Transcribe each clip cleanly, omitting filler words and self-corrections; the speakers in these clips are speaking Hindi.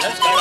Come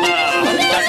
on.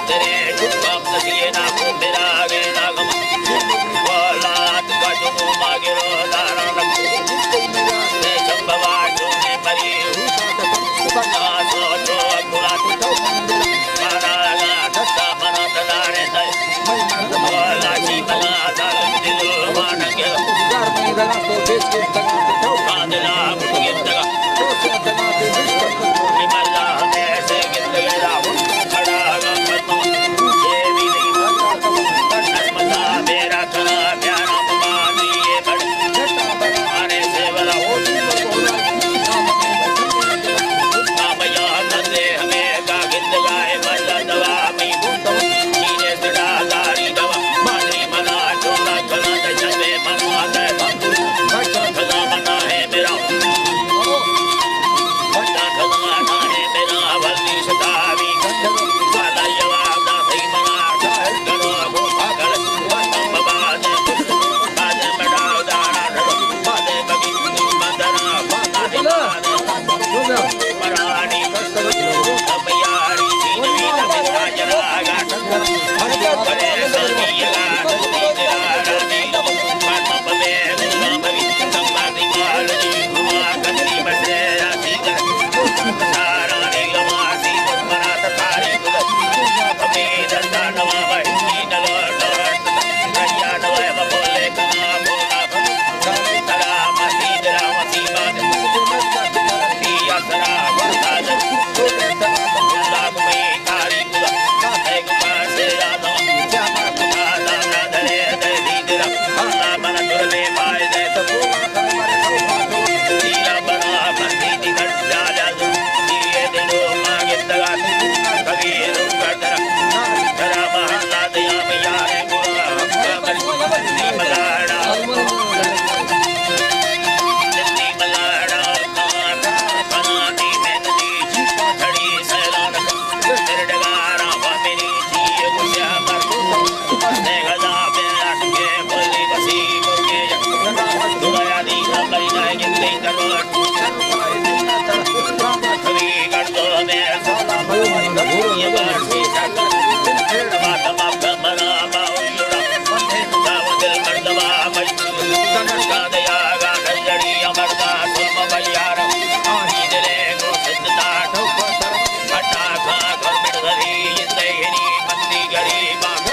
तेरे शुभम नदिये ना को मेरा आगे ना गम बोलात का जो मागे रो दारा लग ने चंबवा जो ने मरी ना सोचो गुलात मारा ना दस्ता मना दलारे दे बोला जी बना दाल दिल मान के तो देश के कांदला बुगे तगा निमला ने से गिंदे राव खड़ा गम ये भी नहीं नर्मदा मेरा करा प्यारा मानी ये बड़ आने से बड़ा हो कामया नंदे हमें का गिंद गाए मल्ला दवा में नीने सड़ा गाड़ी दवा मानी मना चोला चला चले मनवा दे खजा मना है मेरा खजाना है मेरा वल्ली सतावी वाला जवाब ना सही मना करो को पागल वतम बाज बाज बड़ा दाना बाजे बगी मंदरा बाता दिलाने मरानी कमयारी जीवी नमिता जरागा करे समिया दिला रानी माता बले नमरी संबादी मालनी हुआ कदरी बसे आसी सारा नीलवासी मनात तारी अभी दंदा नवा बहनी नलोट कन्या नवा बोले कना बोला तरा मसी जरा मसी बात पिया सरा बरसात लाभ में कारी एक पास यादव जामा दादा धरे दे दीदरा अल्लाह मन तुरले पाए दे तो तीरा बना बंदी निकट जा ये दिलो मांगे तगा कभी रुकरा तेरा महल्ला दया में यारे गुरा नी मलाड़ा बनानी में नदी खड़ी सैलान तेरे डगारा मेरी थी गुस्सा मर ने गजा पे अटके बोली बसी मुर्गे दुआया दी नंबरी ना गिनती करवट कभी कर दो मैं ये बाती जाकर बात माफ मना बाउला दाव दिल मर्दवा मजबूर का दया गा जड़ी अमरदा सुम बलियार आही दिले को सिद्धता हटा खा कर बिड़धरी इंदेहनी मंदी गरी बाग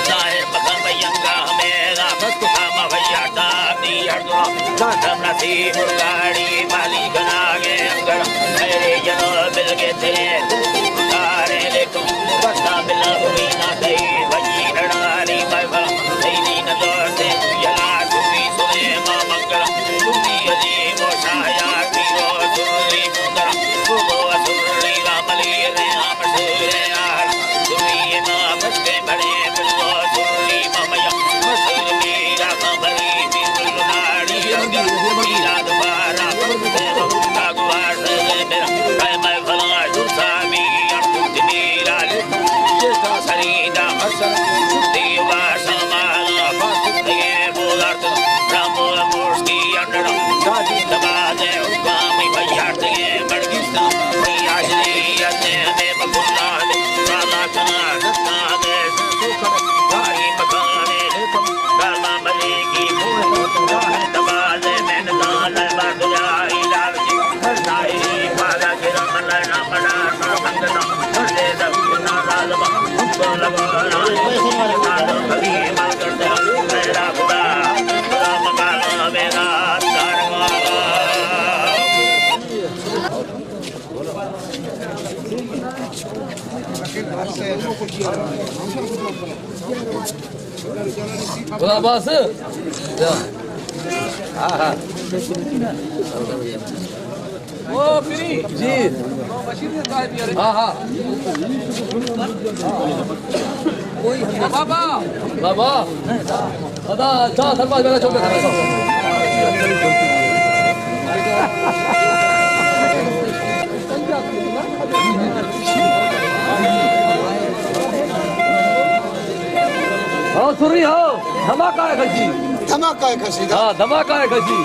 जाहिर मकम यंगा हमेरा हम भैया दादी हरदुआ हमरा सी मुर्गाड़ी माली बनागे अंगड़ मेरे जनो मिल के तेरे तारे लेको बस्ता बिला हुई ना गई वजी रणारी बाबा सैनी न लौटे यला सुनी सुने मां मंगल सुनी अजी मोशाया पीरो सुरी मुंदरा वो असुरी रामली रे आम सुरे आर सुनी मां बस्ते बड़े बिल्लो सुरी ममया मसूर मीरा कमरी बिल्लो नाड़ी मीरा दोबारा भगवान से मेरा काय मैं भला झूठा मी अर्थ मेरा सरीदा देवा समाना ये बोलत राम मूर्ति अंडर दबाजे उगामी भैया ते बड़गिस्ता आज ने हमें बकुला ने साला कना रत्ना दे भारी मकाने काला मले की दबाजे में दाल बात जाई लाल जी नाई पाला के रमन रामना संगना दे दबना लाल बोल बोल कभी मार कर दे मेरा खुदा राम काला मेरा तारवा बोला बस हाँ हाँ ओ फ्री जी हाँ हाँ बाबा बाबा दादा जा धर्मा मेरा चौक हाँ सुन रही हो धमाका है खर्ची धमाका है कसीदा हाँ धमाका है कसी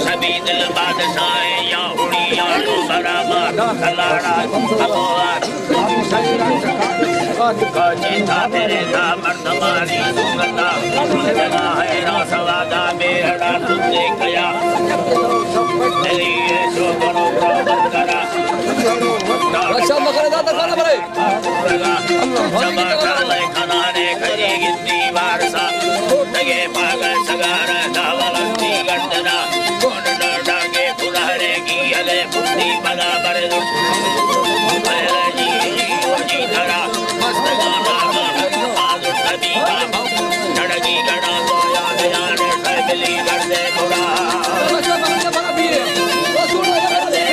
सभी दिल बादशाहें या उड़िया तेरे था मर्दमारी सुगंधा जगा है रासवादा बेहड़ा तुम देखया तेरी ये शोभनो प्रबल करा रक्षा मकर दाता खाना भरे खाने खरीगी दीवार सा लगे पागल सगार धावलंती गंडना कौन डर के पुराने की हले बुद्धि बना बड़े जी धरा मस्त गाना आलू नदी का धड़की गड़ा तो याद याद फैमिली कर दे बुरा रक्षा मकर भरा पिए वो सुन ले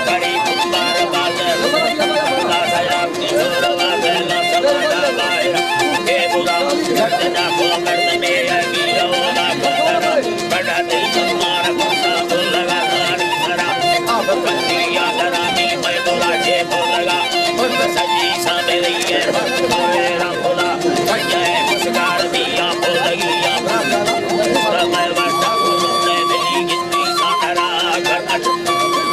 कड़ी कुंभार बादल लाया किशोरवा बेला समादा बाहर के बुरा गर्दना को गर्द में अगी रोला कोतरा बड़ा दिल सम्मान कोसा बोल लगा गाड़ी धरा अब कंदिया धरा में मैं बोला जे बोल लगा उन सजी सा मेरी है मेरा बोला भैया है मुस्कान दिया बोल लगिया मैं वाटा को ले मिली गिनती सा धरा घर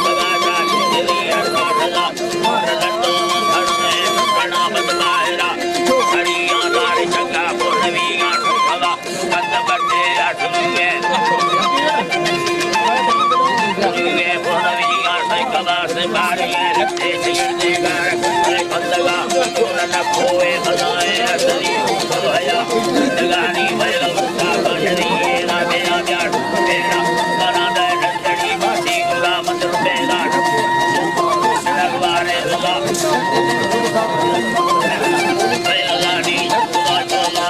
लगा जाली दिली अड़का धरा और लड्डू घर में बड़ा बदमाशा हरिया दार चंगा बोलवी गान हवा कंद बटे अठुए बोलवी गान कला से बारी लगते चीर दे गार कंदगा न खोए खजाए असरी भया गानी भैरव का बजरी ना मेरा प्यार तेरा बना दे नंदड़ी बासी गुला मंदिर बेला लगवारे लगा बेलानी गुला चला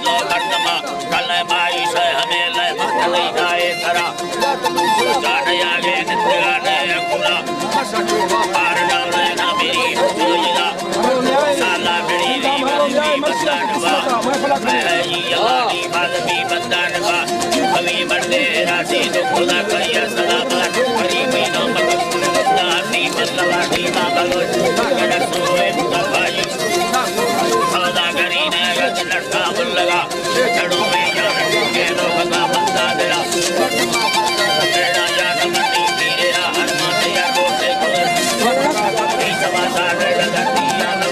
लो कटमा कल माई से हमें ले नहीं जाए धरा जाने आगे नित्याने गुला पार डाले ना मेरी जोइला साला मेरी री बंदानवा मैं यानी बालमी बंदानवा कभी बंदे राशि तो खुदा करिया सलामत हरी महीना मत नानी बदलाटी बाबलो गड़ा सोए भाई सौदा करी ने गज लड़का बुल लगा चढ़ो में यार के लो भगा बंदा दिला तेरा याद मनी तेरा हनुमान या रोते को समाचार लगती याद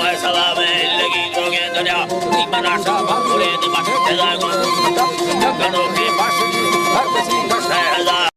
है सवा में लगी जोगे दरिया मना साबा पूरे दिमाग तेरा गो गनो के पास हर किसी का सहजा